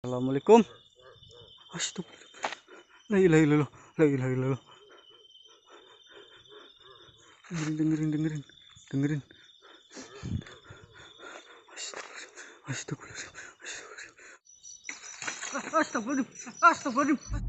Assalamualaikum. Astagfirullah. La ilaha illallah. La ilaha illallah. Dengerin. Dengerin. Astagfirullah. Astagfirullah. Astagfirullah.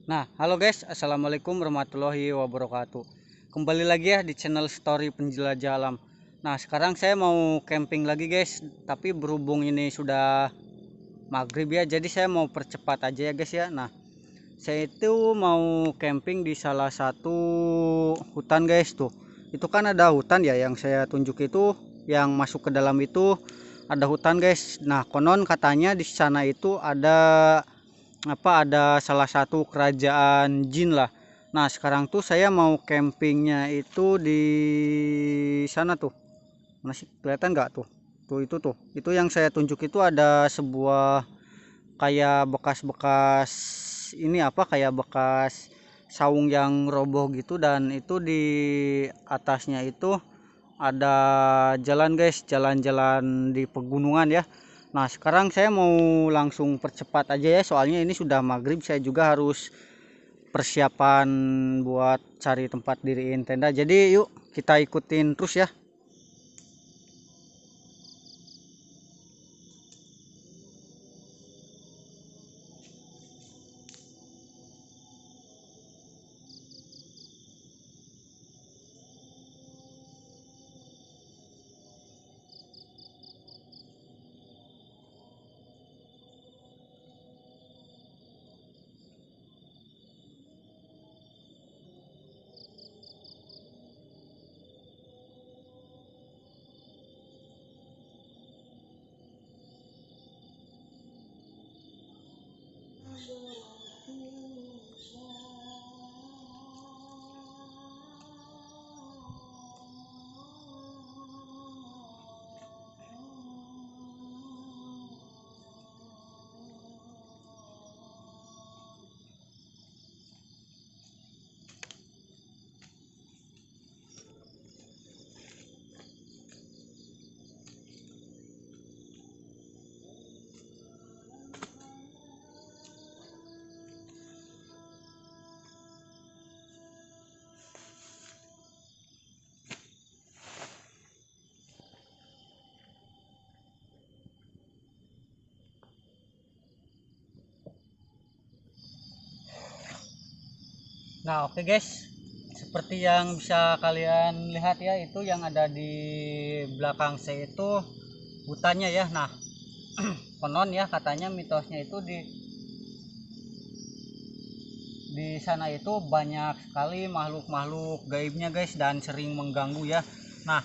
Nah, halo guys, assalamualaikum warahmatullahi wabarakatuh. Kembali lagi ya di channel Story Penjelajah Alam. Nah, sekarang saya mau camping lagi guys, tapi berhubung ini sudah maghrib ya, jadi saya mau percepat aja ya guys ya. Nah, saya itu mau camping di salah satu hutan guys tuh. Itu kan ada hutan ya yang saya tunjuk itu, yang masuk ke dalam itu ada hutan guys. Nah, konon katanya di sana itu ada salah satu kerajaan jin lah. Nah, sekarang tuh saya mau campingnya itu di sana tuh. Masih kelihatan nggak tuh? Tuh itu tuh. Itu yang saya tunjuk itu ada sebuah kayak bekas-bekas ini apa kayak bekas saung yang roboh gitu, dan itu di atasnya itu ada jalan guys, jalan-jalan di pegunungan ya. Nah, sekarang saya mau langsung percepat aja ya, soalnya ini sudah maghrib, saya juga harus persiapan buat cari tempat diriin tenda. Jadi yuk kita ikutin terus ya. Nah, oke guys, seperti yang bisa kalian lihat ya, itu yang ada di belakang saya itu hutannya ya. Nah, konon ya katanya mitosnya itu di sana itu banyak sekali makhluk-makhluk gaibnya guys, dan sering mengganggu ya. Nah,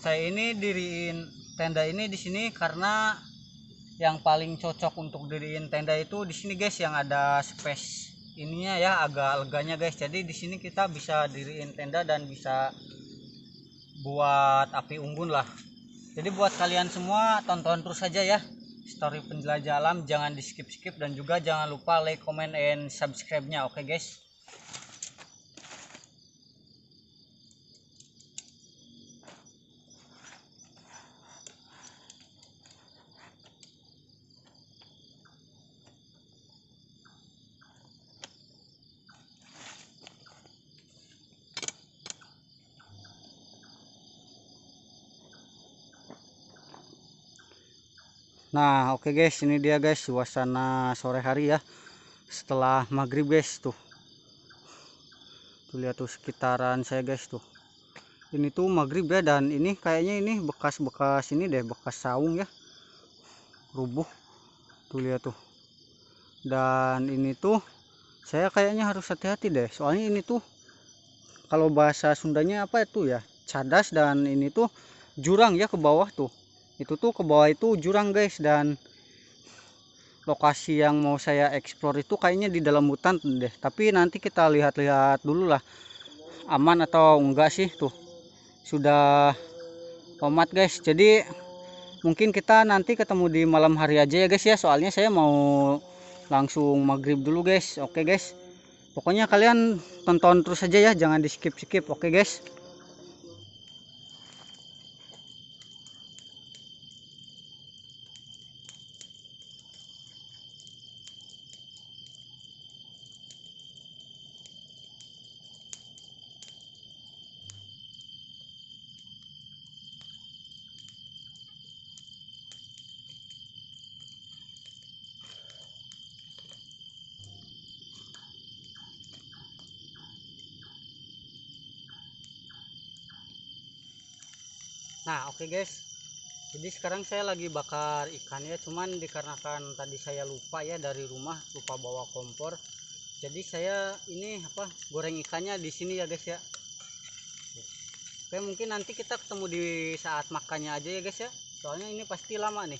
saya ini diriin tenda ini di sini karena yang paling cocok untuk diriin tenda itu di sini guys, yang ada space ininya ya, agak leganya guys. Jadi di sini kita bisa diriin tenda dan bisa buat api unggun lah. Jadi buat kalian semua tonton terus saja ya Story Penjelajah Alam, jangan di skip dan juga jangan lupa like, comment, and subscribe-nya. Oke guys. Nah, oke guys, ini dia guys suasana sore hari ya, setelah maghrib guys tuh. Tuh lihat tuh sekitaran saya guys tuh. Ini tuh maghrib ya, dan ini kayaknya ini bekas-bekas ini deh, bekas saung ya, rubuh tuh, lihat tuh. Dan ini tuh saya kayaknya harus hati-hati deh, soalnya ini tuh kalau bahasa Sundanya apa itu ya, cadas, dan ini tuh jurang ya ke bawah tuh. Itu tuh ke bawah itu jurang guys, dan lokasi yang mau saya explore itu kayaknya di dalam hutan deh. Tapi nanti kita lihat-lihat dulu lah, aman atau enggak sih tuh. Sudah komat guys. Jadi mungkin kita nanti ketemu di malam hari aja ya guys ya. Soalnya saya mau langsung maghrib dulu guys. Oke guys. Pokoknya kalian tonton terus aja ya, jangan di skip-skip. Oke guys. Nah, oke guys. Jadi sekarang saya lagi bakar ikan ya, cuman dikarenakan tadi saya lupa ya dari rumah, lupa bawa kompor. Jadi saya ini apa, goreng ikannya di sini ya guys ya. Oke, mungkin nanti kita ketemu di saat makannya aja ya guys ya. Soalnya ini pasti lama nih.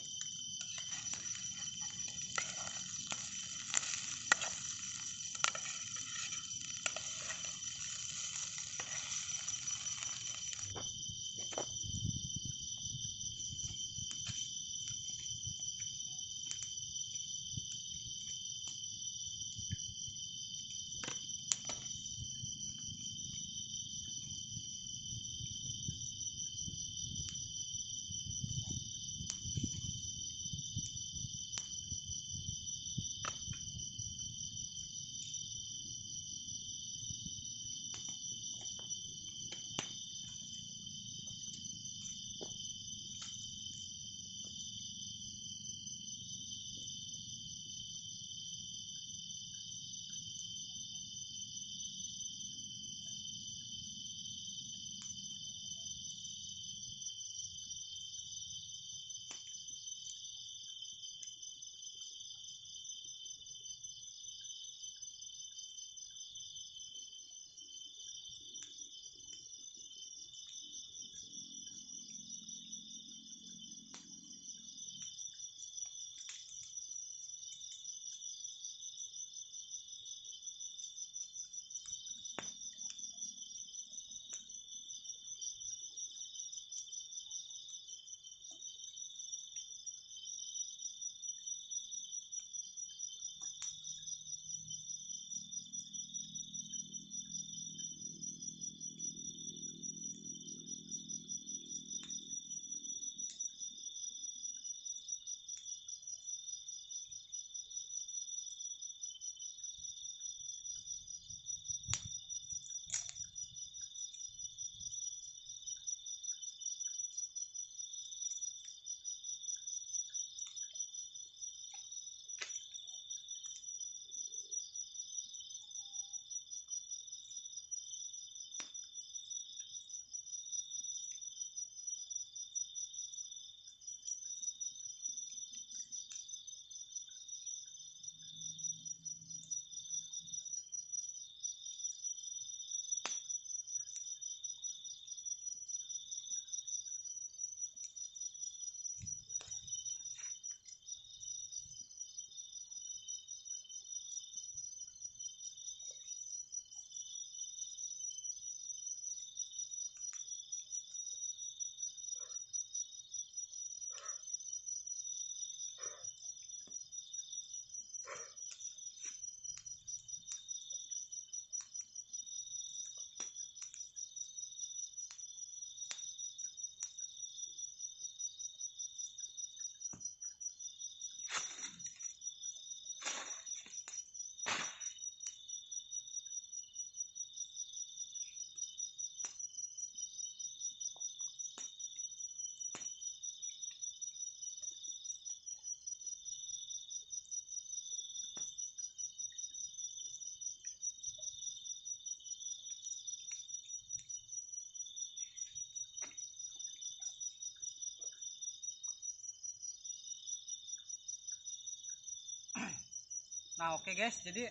Nah oke guys, jadi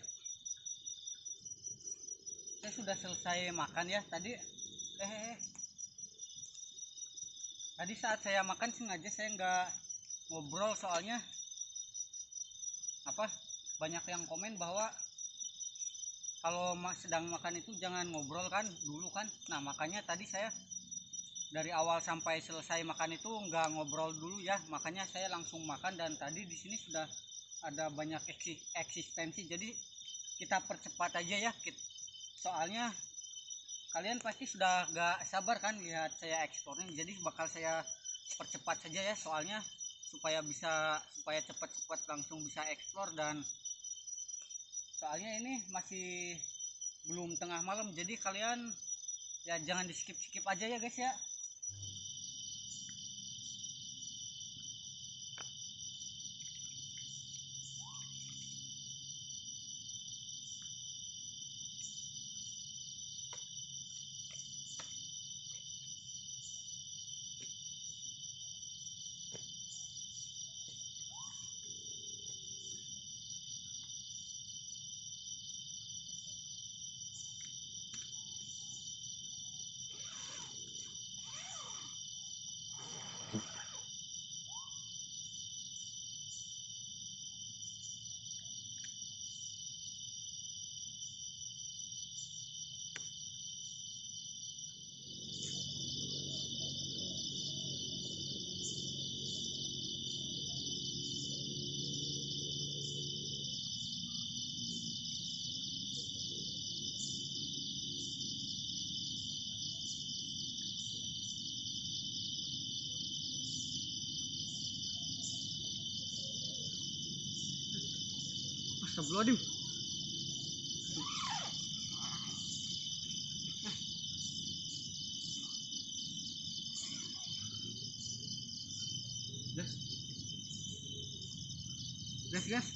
saya sudah selesai makan ya tadi. Tadi saat saya makan sengaja saya nggak ngobrol, soalnya apa, banyak yang komen bahwa kalau sedang makan itu jangan ngobrol kan dulu kan. Nah makanya tadi saya dari awal sampai selesai makan itu nggak ngobrol dulu ya, makanya saya langsung makan. Dan tadi di sini sudah ada banyak eksistensi, jadi kita percepat aja ya, soalnya kalian pasti sudah gak sabar kan lihat saya eksplornya, jadi bakal saya percepat saja ya, soalnya supaya cepat-cepat langsung bisa eksplor. Dan soalnya ini masih belum tengah malam, jadi kalian ya jangan di skip aja ya guys ya. Astagfirullahaladzim. Guys,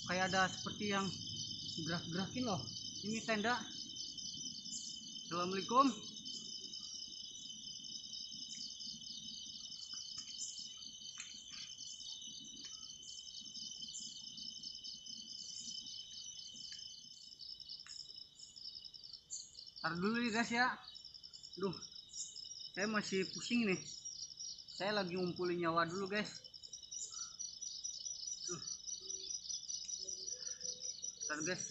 kayak ada seperti yang gerak-gerakin loh. Ini tenda. Assalamualaikum. Tar dulu nih guys ya. Duh, saya masih pusing nih. Saya lagi ngumpulin nyawa dulu guys. Ntar guys,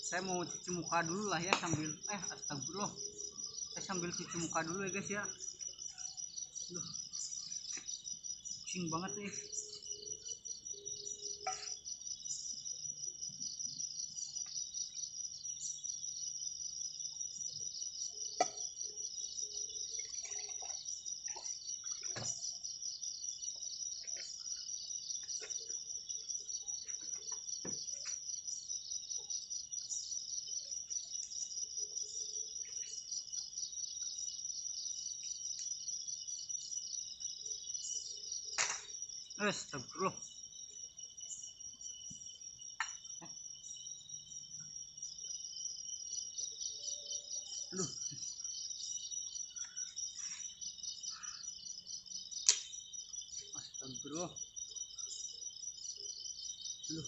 saya mau cuci muka dulu lah ya sambil astagfirullah. Saya sambil cuci muka dulu ya guys ya. Duh, pusing banget nih. Astagfirullah. Aduh. Astagfirullah. Aduh.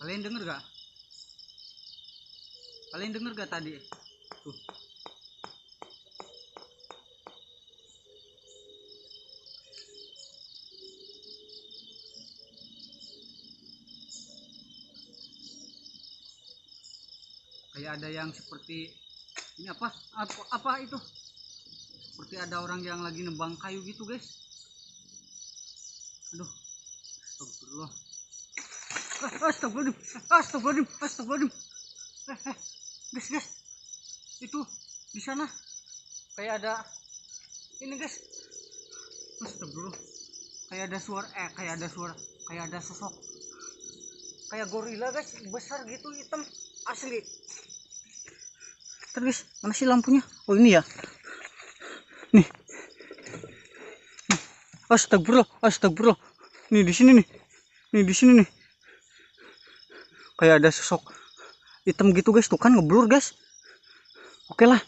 Kalian denger gak? Kalian denger gak tadi? Tuh. Kayak ada yang seperti ini apa itu? Seperti ada orang yang lagi nebang kayu gitu guys. Aduh. Astagfirullah. Astagfirullahaladzim. Guys, itu di sana kayak ada ini guys. Astagfirullah. Kayak ada sosok kayak gorila guys, besar gitu, hitam asli. Terus mana sih lampunya? Oh ini ya. Nih. Astagfirullah. Nih di sini nih. Nih di sini nih. Kayak ada sosok hitam gitu guys, tuh kan ngeblur guys. Oke lah.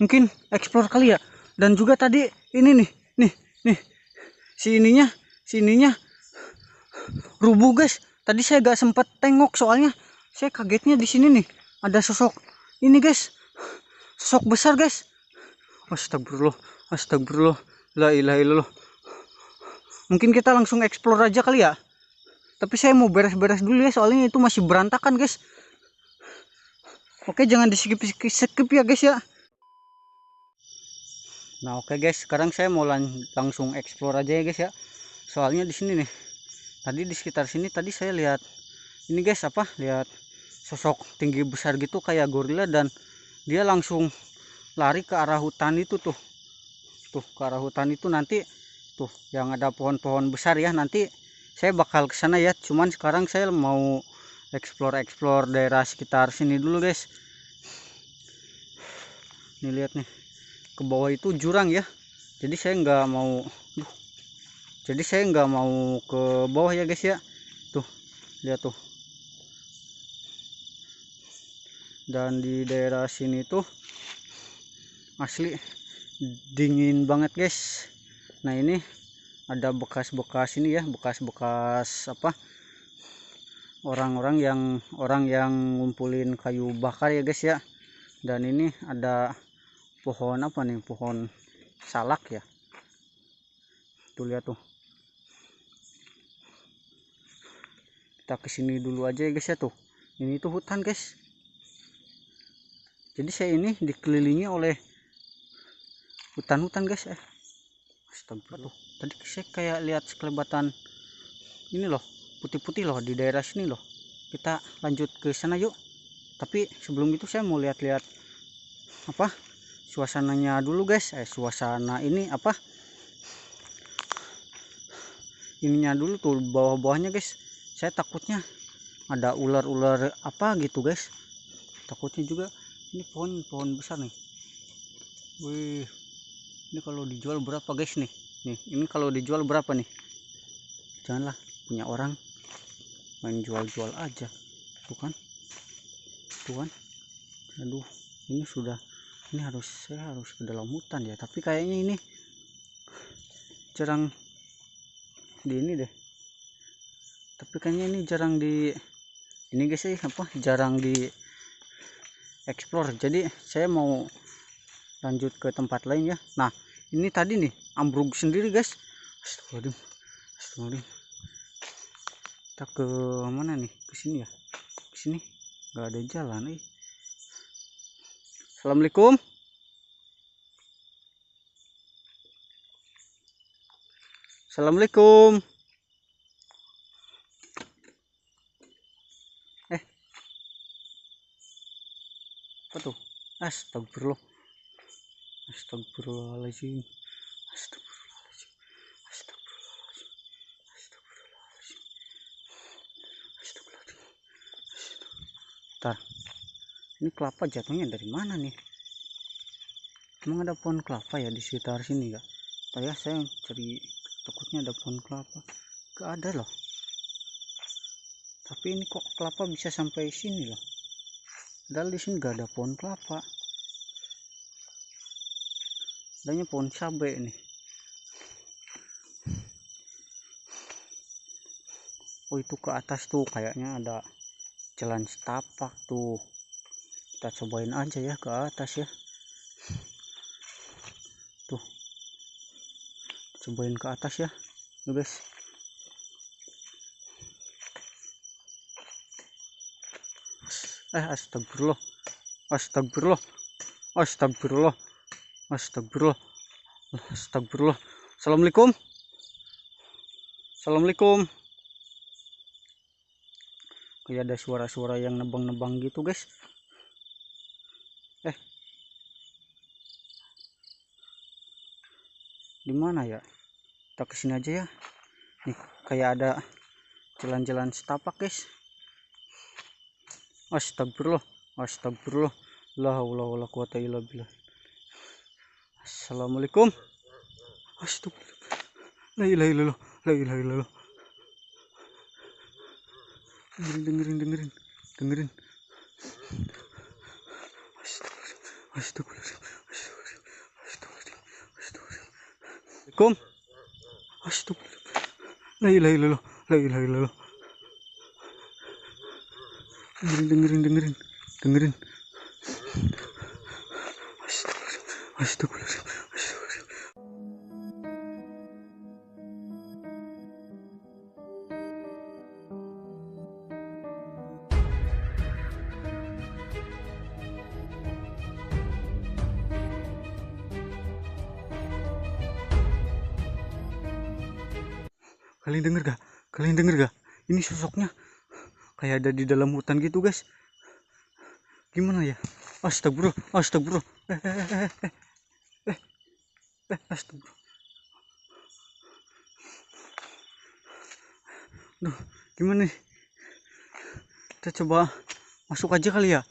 Mungkin explore kali ya. Dan juga tadi ini nih, nih. Si ininya rubuh guys. Tadi saya gak sempat tengok soalnya saya kagetnya di sini nih ada sosok ini guys, sosok besar guys. Astagfirullah, astagfirullah, la ilaha illallah. Mungkin kita langsung explore aja kali ya. Tapi saya mau beres-beres dulu ya, soalnya itu masih berantakan guys. Oke, jangan di skip ya guys ya. Nah oke guys, sekarang saya mau langsung explore aja ya guys ya. Soalnya di sini nih, tadi di sekitar sini tadi saya lihat ini guys, lihat sosok tinggi besar gitu kayak gorila, dan dia langsung lari ke arah hutan itu tuh ke arah hutan itu. Nanti tuh yang ada pohon-pohon besar ya, nanti saya bakal ke sana ya. Cuman sekarang saya mau explore daerah sekitar sini dulu guys. Nih lihat nih, ke bawah itu jurang ya, jadi saya nggak mau ke bawah ya guys ya. Tuh lihat tuh. Dan di daerah sini tuh asli dingin banget guys. Nah ini ada bekas-bekas ini ya, bekas-bekas orang yang ngumpulin kayu bakar ya guys ya. Dan ini ada pohon pohon salak ya, tuh lihat tuh. Kita kesini dulu aja ya guys ya. Tuh ini tuh hutan guys, jadi saya ini dikelilingi oleh hutan-hutan guys. Astagfirullah, tadi saya kayak lihat sekelebatan ini loh, putih-putih loh di daerah sini loh. Kita lanjut ke sana yuk. Tapi sebelum itu saya mau lihat-lihat suasananya dulu guys. Suasana ini ininya dulu tuh, bawah-bawahnya guys. Saya takutnya ada ular-ular gitu guys. Takutnya juga ini pohon besar nih. Wih, ini kalau dijual berapa guys nih? Ini kalau dijual berapa nih? Janganlah punya orang main jual-jual aja. Tuh kan. Aduh, ini saya harus ke dalam hutan ya. Tapi kayaknya ini jarang di ini deh. Tapi kayaknya ini jarang di ini guys sih, jarang di explore. Jadi saya mau lanjut ke tempat lain ya. Nah ini tadi nih ambruk sendiri guys. Astagfirullahaladzim. Kita ke mana nih? Ke sini ya. Ke sini nggak ada jalan. Assalamualaikum. Assalamualaikum. Apa tuh? Astagfirullah. Astagfirullahaladzim. Astagfirullahaladzim. Astagfirullahaladzim. Astagfirullahaladzim. Astagfirullahaladzim. Bentar. Ini kelapa jatuhnya dari mana nih? Emang ada pohon kelapa ya di sekitar sini gak? Tadi ya saya cari, takutnya ada pohon kelapa. Gak ada loh. Tapi ini kok kelapa bisa sampai sini loh. Padahal di sini gak ada pohon kelapa. Adanya pohon cabai nih. Oh itu ke atas tuh kayaknya ada jalan setapak tuh. Kita cobain aja ya ke atas ya. Tuh. Cobain ke atas ya. Tuh guys. Astagfirullah. Astagfirullah. Astagfirullah. Astagfirullah. Astagfirullah. Assalamualaikum. Assalamualaikum. Kayak ada suara-suara yang nebang-nebang gitu guys. Di mana ya? Kita kesini aja ya. Nih kayak ada jalan-jalan setapak guys. Astagfirullah. Astagfirullah. La haula wala quwata illa billah. Assalamualaikum. Astagfirullah. La ilaha illallah. La ilaha illallah. dengerin. Astagfirullahaladzim. Assalamualaikum. Astagfirullah. La ilaha illallah. Dengerin. Astagfirullahaladzim. Kalian denger gak? Ini sosoknya kayak ada di dalam hutan gitu, guys. Gimana ya? Astagfirullah. Astagfirullah. Duh, gimana nih? Kita coba masuk aja kali ya.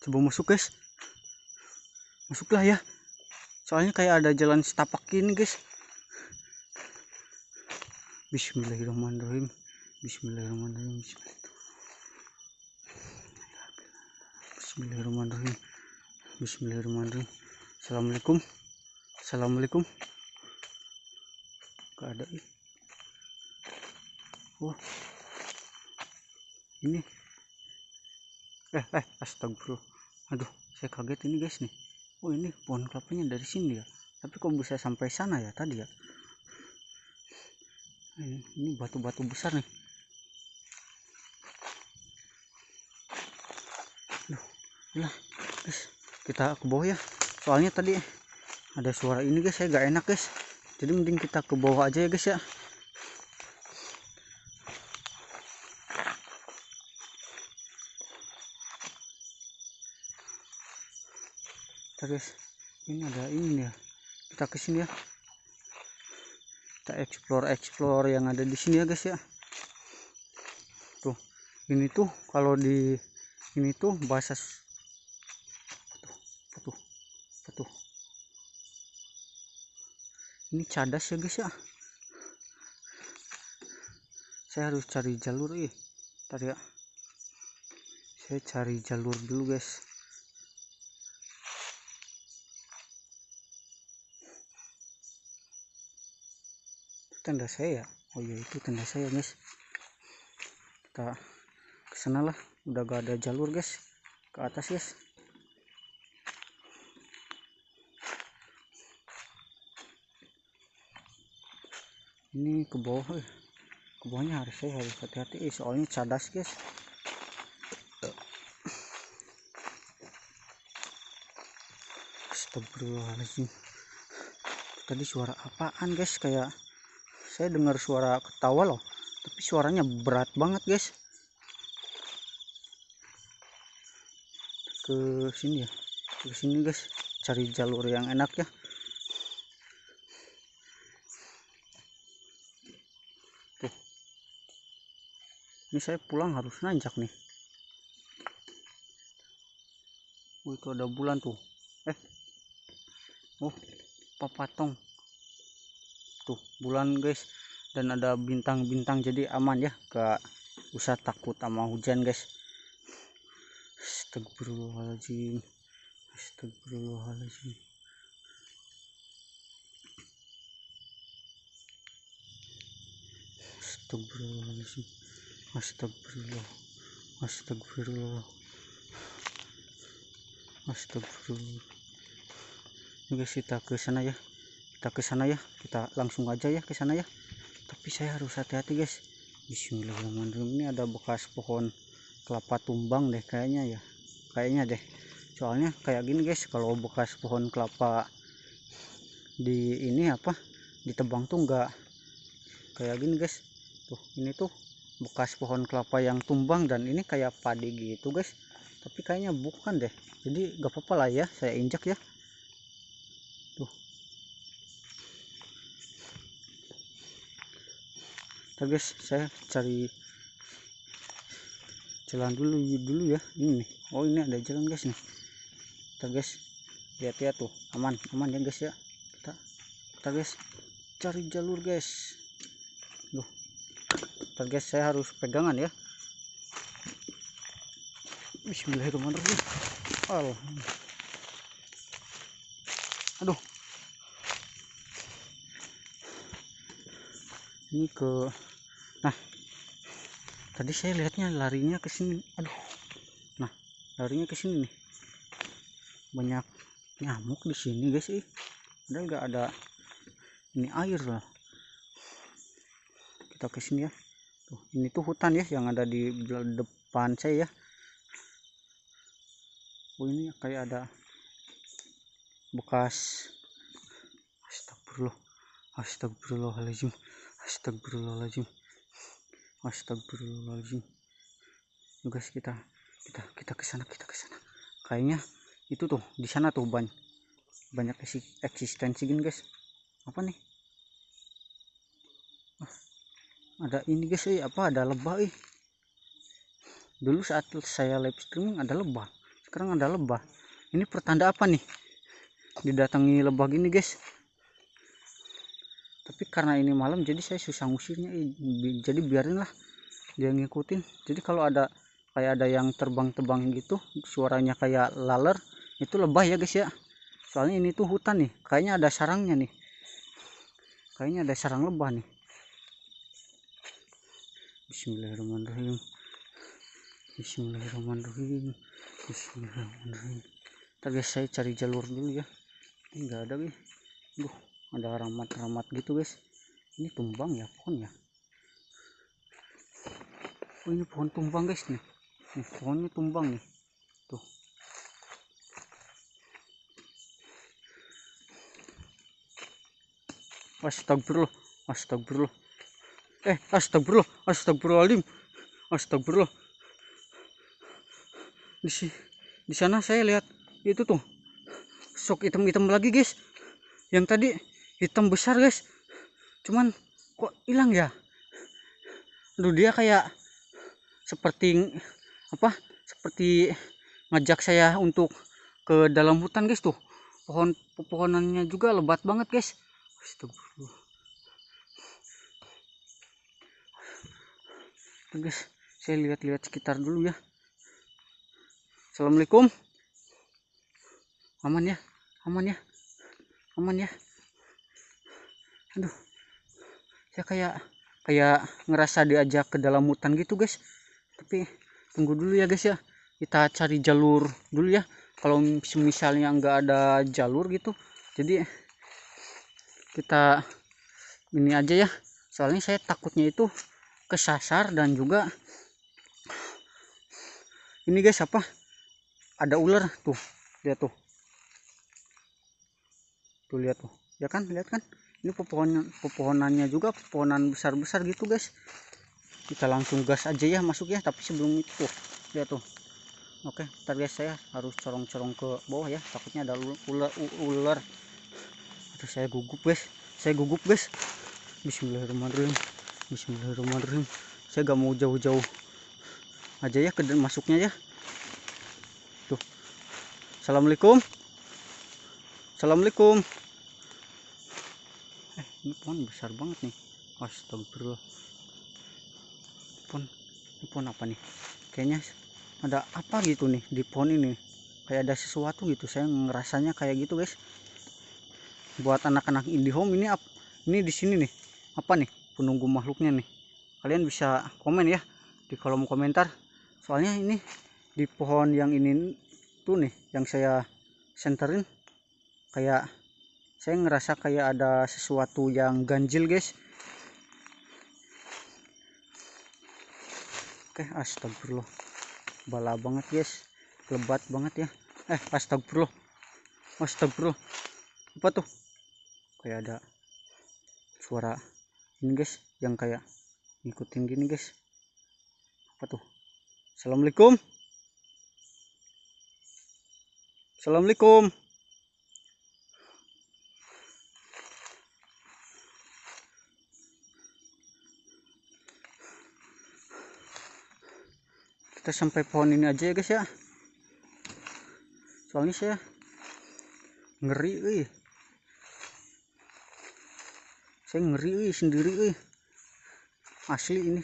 Coba masuk, guys. Masuklah ya. Soalnya kayak ada jalan setapak ini, guys. Bismillahirrahmanirrahim. Bismillahirrahmanirrahim. Assalamualaikum. Gak ada. Oh, ini. Astagfirullah. Aduh, saya kaget ini, guys nih. Oh, ini pohon kelapanya dari sini ya. Tapi kok bisa sampai sana ya tadi ya? Ini batu-batu besar nih. Lah, guys, kita ke bawah ya. Soalnya tadi ada suara ini, guys, saya gak enak, guys. Jadi mending kita ke bawah aja ya, guys ya. Kita, guys, ini ada ini ya. Kita ke sini ya. Kita explore yang ada di sini ya, guys ya. Tuh, ini tuh kalau di ini tuh bahasa tuh. Ini cadas ya, guys ya. Saya harus cari jalur tadi ya. Saya cari jalur dulu, guys. Tenda saya ya. Oh iya, itu tenda saya, guys. Kita ke sana lah. Udah gak ada jalur, guys, ke atas, guys. Ini ke bawah. Ke bawahnya saya harus hati-hati soalnya cadas, guys. Astagfirullahaladzim. Tadi suara apaan, guys? Kayak saya dengar suara ketawa loh, tapi suaranya berat banget, guys. Ke sini ya, ke sini, guys, cari jalur yang enak ya. Tuh, ini saya pulang harus nanjak nih. Oh, itu ada bulan tuh. Oh, papatong tuh, bulan, guys, dan ada bintang-bintang, jadi aman ya, gak usah takut sama hujan, guys. Astagfirullahaladzim. Astagfirullah. Ini, guys, kita ke sana ya. Kita langsung aja ya ke sana ya. Tapi saya harus hati-hati, guys. Bismillahirrahmanirrahim. Ini ada bekas pohon kelapa tumbang deh kayaknya ya. Kayaknya deh. Soalnya kayak gini, guys, kalau bekas pohon kelapa di ini ditebang tuh enggak kayak gini, guys. Tuh, ini tuh bekas pohon kelapa yang tumbang dan ini kayak padi gitu, guys. Tapi kayaknya bukan deh. Jadi gak apa-apa lah ya, saya injak ya. Tuh. Tuh, guys, saya cari jalan dulu ya. Ini nih. Oh, ini ada jalan, guys nih. Tuh, guys, lihat ya tuh, aman ya, guys ya. Kita, guys, cari jalur, guys. Loh, Ntar guys, saya harus pegangan ya. Bismillahirrahmanirrahim. Aduh, ini ke, nah tadi saya lihatnya larinya ke sini. Aduh, nah larinya ke sini nih, banyak nyamuk di sini guys. Padahal nggak ada ini air lah. Kita ke sini ya. Tuh, ini tuh hutan ya yang ada di depan saya ya. Oh, ini kayak ada bekas. Astagfirullahaladzim. Guys, kita ke sana. Kayaknya itu tuh di sana tuh banyak eksistensi gini guys. Apa nih? Ada ini guys, ada lebah. Dulu saat saya live streaming ada lebah, sekarang ada lebah. Ini pertanda apa nih didatangi lebah gini guys? Tapi karena ini malam jadi saya susah ngusirnya, jadi biarinlah dia ngikutin. Jadi kalau ada kayak ada yang terbang-terbang gitu, suaranya kayak laler, itu lebah ya guys ya. Soalnya ini tuh hutan nih, kayaknya ada sarangnya nih, kayaknya ada sarang lebah nih. Bismillahirrahmanirrahim. Ntar guys, saya cari jalur dulu ya. Ini nggak ada guys. Ada ramat-ramat gitu guys. Ini tumbang ya pohonnya. Oh, ini pohon tumbang guys nih. Pohonnya tumbang nih. Tuh. Astagfirullah. Astagfirullahaladzim. Astagfirullah. Di sana saya lihat itu tuh sok hitam-hitam lagi guys. Yang tadi hitam besar guys, cuman kok hilang ya? Aduh, dia kayak seperti seperti ngajak saya untuk ke dalam hutan guys. Tuh pohonannya juga lebat banget guys. Astagfirullah. Tuh guys, saya lihat-lihat sekitar dulu ya. Assalamualaikum. Aman ya. Aduh, saya kayak ngerasa diajak ke dalam hutan gitu guys. Tapi tunggu dulu ya guys ya, kita cari jalur dulu ya. Kalau misalnya nggak ada jalur gitu, jadi kita ini aja ya. Soalnya saya takutnya itu kesasar, dan juga ini guys, ada ular tuh, lihat tuh lihat tuh ya kan, lihat kan, ini pepohonannya juga pepohonan besar gitu guys. Kita langsung gas aja ya masuk ya, tapi sebelum itu tuh lihat tuh. Oke, ntar guys, saya harus corong ke bawah ya, takutnya ada ular. Aduh, saya gugup guys. Bismillahirrahmanirrahim. Saya gak mau jauh-jauh aja ya ke masuknya ya. Tuh, assalamualaikum. Ini pohon besar banget nih. Astagfirullah. Pohon apa nih? Kayaknya ada apa gitu nih di pohon ini. Kayak ada sesuatu gitu. Saya ngerasanya kayak gitu guys. Buat anak-anak IndiHome ini di sini nih. Apa nih penunggu makhluknya nih? Kalian bisa komen ya di kolom komentar. Soalnya ini di pohon yang ini tuh nih, yang saya senterin, kayak saya ngerasa kayak ada sesuatu yang ganjil guys. Oke, astagfirullah, bala banget guys, lebat banget ya. Astagfirullah. Apa tuh? Kayak ada suara ini guys, yang kayak ngikutin gini guys. Apa tuh? Assalamualaikum. Kita sampai pohon ini aja ya guys ya, soalnya saya ngeri sendiri asli ini.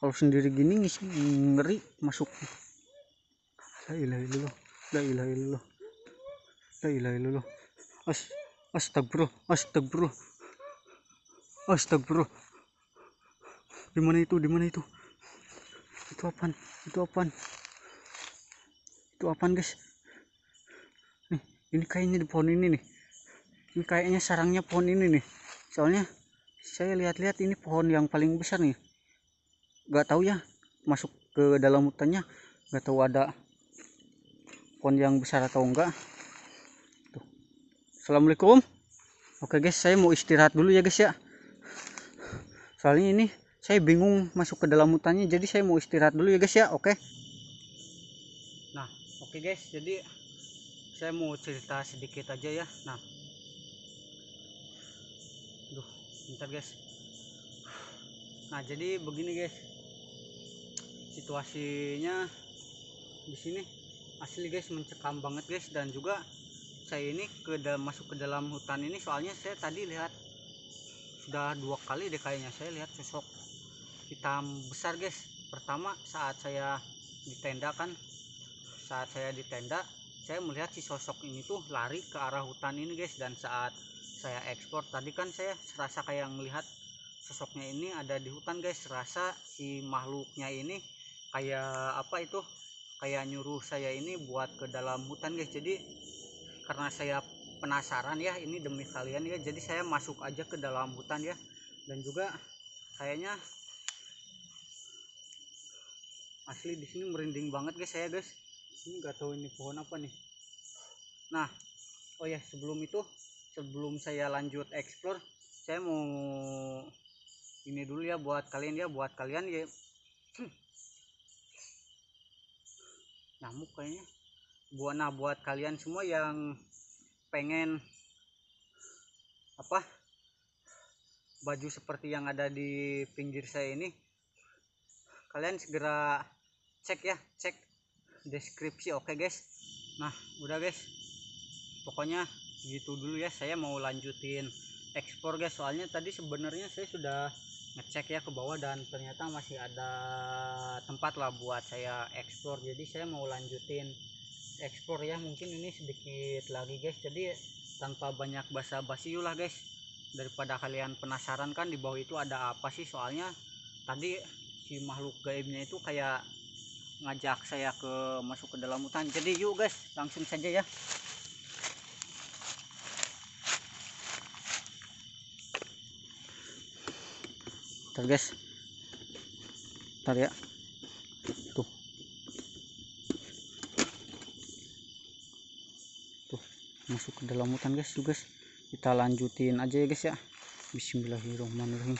Kalau sendiri gini ngeri masuk. La ilaha illallah, la ilaha illallah, la ilaha illallah. Astagfirullah, astagfirullah, astagfirullah. Di mana itu? Di mana itu? Itu apaan? Itu apaan? Itu apaan, guys? Nih, ini kayaknya di pohon ini nih. Ini kayaknya sarangnya pohon ini nih. Soalnya saya lihat-lihat ini pohon yang paling besar nih. Gak tahu ya, masuk ke dalam hutannya gak tahu ada pohon yang besar atau enggak. Tuh. Assalamualaikum. Oke guys, saya mau istirahat dulu ya guys ya. Soalnya ini saya bingung masuk ke dalam hutannya, jadi saya mau istirahat dulu ya guys ya. Oke. Nah, oke guys, jadi saya mau cerita sedikit aja ya. Nah, bentar guys. Nah, jadi begini guys, situasinya di sini asli guys, mencekam banget guys. Dan juga saya ini masuk ke dalam hutan ini soalnya saya tadi lihat sudah 2 kali deh kayaknya saya lihat sosok hitam besar guys. Pertama saat saya di tenda kan, saat saya di tenda saya melihat si sosok ini tuh lari ke arah hutan ini guys. Dan saat saya ekspor tadi kan saya serasa kayak melihat sosoknya ini ada di hutan guys. Serasa si makhluknya ini kayak apa itu, kayak nyuruh saya ini buat ke dalam hutan guys. Jadi karena saya penasaran ya, ini demi kalian ya, jadi saya masuk aja ke dalam hutan ya. Dan juga kayaknya asli di sini merinding banget guys saya guys. Ini nggak tahu ini pohon apa nih. Nah, oh ya, sebelum itu, sebelum saya lanjut explore, saya mau ini dulu ya buat kalian ya, nyamuk kayaknya. Buat kalian semua yang pengen apa, baju seperti yang ada di pinggir saya ini, kalian segera cek ya, cek deskripsi. Oke guys. Nah udah guys, pokoknya gitu dulu ya, saya mau lanjutin ekspor guys. Soalnya tadi sebenarnya saya sudah ngecek ya ke bawah dan ternyata masih ada tempat lah buat saya ekspor. Jadi saya mau lanjutin ekspor ya, mungkin ini sedikit lagi guys. Jadi tanpa banyak basa-basi lah guys, daripada kalian penasaran kan di bawah itu ada apa sih. Soalnya tadi si makhluk gaibnya itu kayak ngajak saya masuk ke dalam hutan. Jadi yuk guys, langsung saja ya. Ntar guys, ntar ya. Tuh masuk ke dalam hutan guys. Yuk guys, kita lanjutin aja ya guys ya. Bismillahirrahmanirrahim.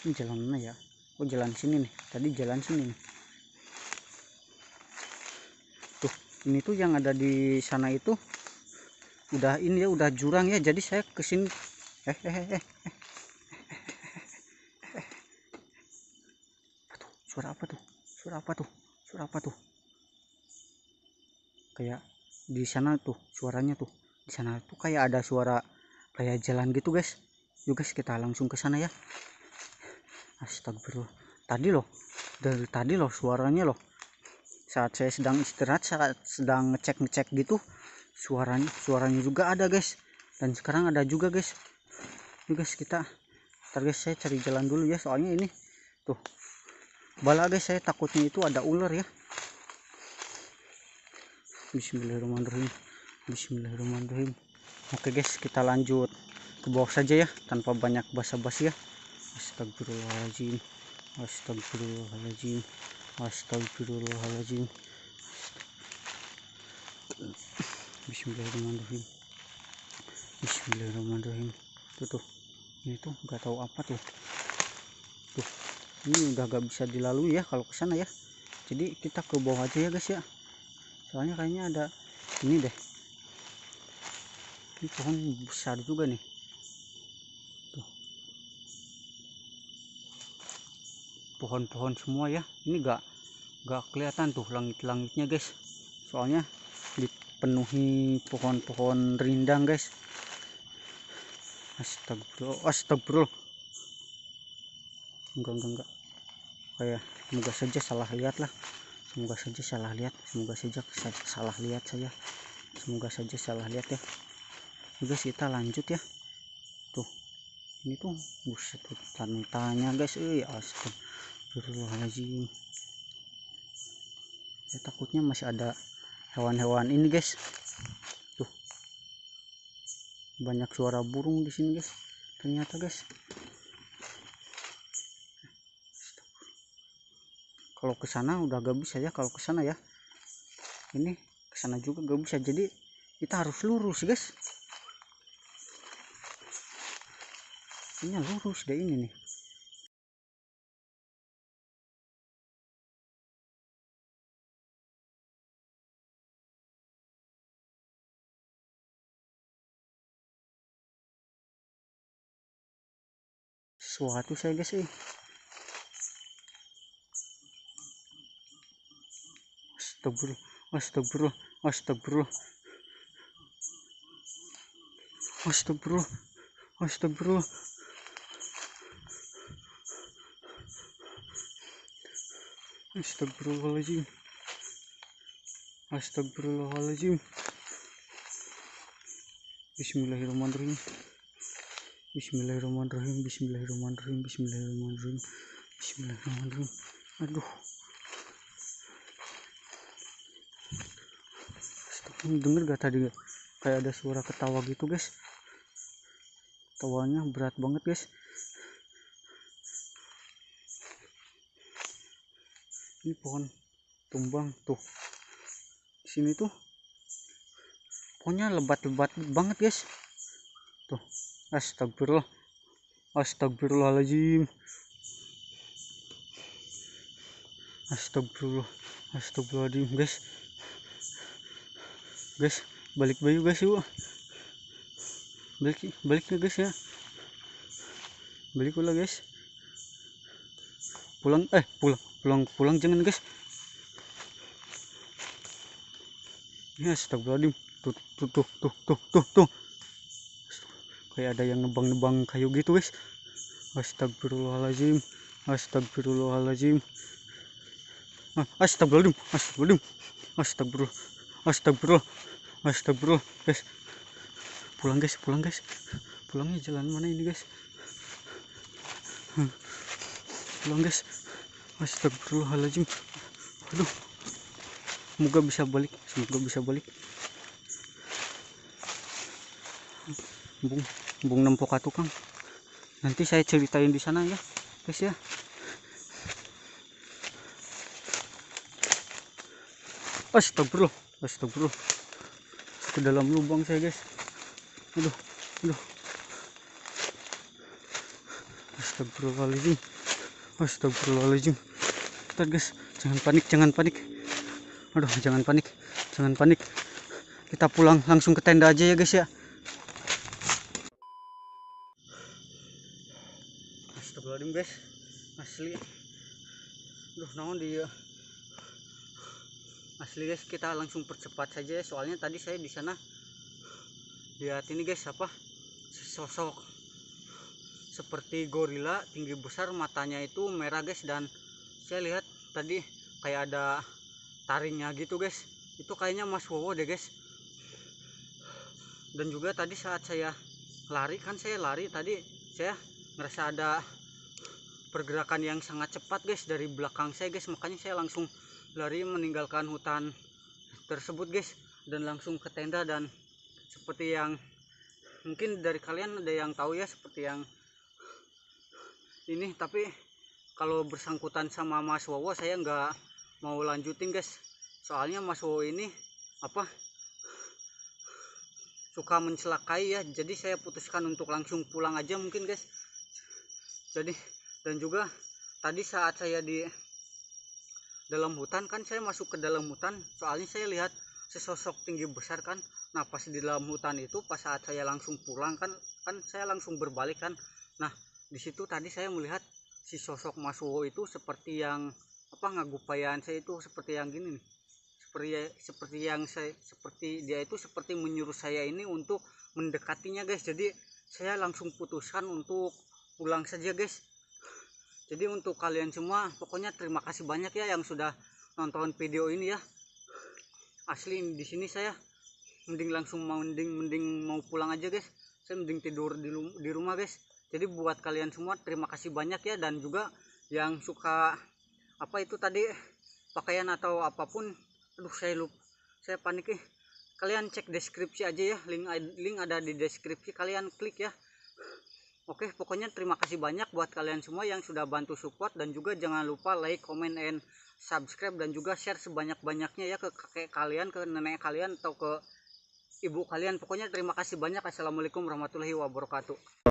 Ini jalan mana ya? Oh jalan sini nih, tadi jalan sini nih. Tuh ini tuh yang ada di sana itu udah ini ya, udah jurang ya. Jadi saya kesini suara apa tuh? Suara apa tuh? Suara apa tuh? Kayak di sana tuh suaranya tuh. Di sana tuh kayak ada suara kayak jalan gitu guys. Yuk guys, kita langsung ke sana ya. Astagfirullah. Tadi loh, dari tadi loh suaranya loh. Saat saya sedang istirahat, saat sedang ngecek gitu, suaranya juga ada guys. Dan sekarang ada juga guys. Yuk guys, kita ntar guys, saya cari jalan dulu ya. Soalnya ini tuh bala guys, saya takutnya itu ada ular ya. Bismillahirrahmanirrahim. Bismillahirrahmanirrahim. Oke guys, kita lanjut ke bawah saja ya, tanpa banyak basa-basi ya. Astagfirullahaladzim, astagfirullahaladzim, astagfirullahaladzim. Bismillahirrahmanirrahim. Bismillahirrahmanirrahim. Tuh ini tuh nggak tahu apa tuh. Tuh ini udah gak bisa dilalui ya kalau ke sana ya. Jadi kita ke bawah aja ya guys ya. Soalnya kayaknya ada ini deh. Ini pohon besar juga nih. Tuh. Pohon-pohon semua ya. Ini gak kelihatan tuh langit-langitnya guys. Soalnya dipenuhi pohon-pohon rindang guys. Astagfirullah, astagfirullah. Enggak. Kayak semoga saja salah lihat lah, semoga saja salah lihat, semoga saja salah lihat saya, semoga saja salah lihat ya. Guys, kita lanjut ya. Tuh ini tuh buset tuh tanya guys, astagfirullahaladzim. Ya, takutnya masih ada hewan-hewan ini guys. Tuh banyak suara burung di sini guys ternyata guys. Kalau ke sana udah gak bisa ya, kalau ke sana ya, ini ke sana juga gak bisa, jadi kita harus lurus guys. Ini lurus deh ini nih. Sesuatu saya guys Astagfirullah, astagfirullah, astagfirullah, astagfirullah, astagfirullah, astagfirullahaladzim, astagfirullahaladzim. Bismillahirrahmanirrahim, bismillahirrahmanirrahim, bismillahirrahmanirrahim, bismillahirrahmanirrahim, bismillahirrahmanirrahim. Aduh, denger gak tadi kayak ada suara ketawa gitu guys, ketawanya berat banget guys. Ini pohon tumbang tuh, di sini tuh pohonnya lebat-lebat banget guys. Tuh, astagfirullah, astagfirullahaladzim, astagfirullah, astagfirullahaladzim guys. Guys, balik bayu guys yuk, baliknya guys ya, balik pula guys, pulang pulang jangan guys. Ya astagfirullahaladzim, tuh kayak ada yang nebang kayu gitu guys. Astagfirullahaladzim, astagfirullahaladzim, astagfirullahaladzim, astagfirullah, astagfirullah, astagfirullah guys. Pulang guys, pulangnya jalan mana ini guys? Pulang guys, astagfirullahaladzim. Aduh, semoga bisa balik, semoga bisa balik. Bung nempok tukang, nanti saya ceritain di sana ya guys ya. Astagfirullah, astagfirullah, ke dalam lubang saya guys. Aduh, astagfirullahaladzim, astagfirullahaladzim. Bentar guys, jangan panik. Aduh, jangan panik, kita pulang langsung ke tenda aja ya guys ya. Astagfirullahaladzim guys, asli. Duh, naon dia asli guys, kita langsung percepat saja ya, soalnya tadi saya di sana lihat ini guys, apa sosok seperti gorila tinggi besar, matanya itu merah guys, dan saya lihat tadi kayak ada taringnya gitu guys. Itu kayaknya Mas Wowo deh guys. Dan juga tadi saat saya lari, kan saya lari tadi, saya ngerasa ada pergerakan yang sangat cepat guys dari belakang saya guys, makanya saya langsung lari meninggalkan hutan tersebut guys, dan langsung ke tenda. Dan seperti yang mungkin dari kalian ada yang tahu ya, seperti yang ini, tapi kalau bersangkutan sama Mas Wowo saya nggak mau lanjutin guys, soalnya Mas Wowo ini apa suka mencelakai ya, jadi saya putuskan untuk langsung pulang aja mungkin guys. Jadi, dan juga tadi saat saya di dalam hutan, kan saya masuk ke dalam hutan soalnya saya lihat sesosok tinggi besar kan. Nah, pas di dalam hutan itu, pas saat saya langsung pulang kan saya langsung berbalik kan. Nah, di situ tadi saya melihat si sosok Mas Wowo itu seperti yang apa, ngagupayan saya itu seperti yang gini nih, seperti dia itu seperti menyuruh saya ini untuk mendekatinya guys. Jadi saya langsung putuskan untuk pulang saja guys. Jadi untuk kalian semua pokoknya terima kasih banyak ya yang sudah nonton video ini ya. Asli di sini saya mending langsung mending mau pulang aja guys. Saya mending tidur di rumah guys. Jadi buat kalian semua terima kasih banyak ya, dan juga yang suka apa itu tadi pakaian atau apapun, aduh saya panik nih. Kalian cek deskripsi aja ya, link ada di deskripsi, kalian klik ya. Oke, pokoknya terima kasih banyak buat kalian semua yang sudah bantu support, dan juga jangan lupa like, comment, and subscribe, dan juga share sebanyak-banyaknya ya ke kakek kalian, ke nenek kalian, atau ke ibu kalian. Pokoknya terima kasih banyak. Assalamualaikum warahmatullahi wabarakatuh.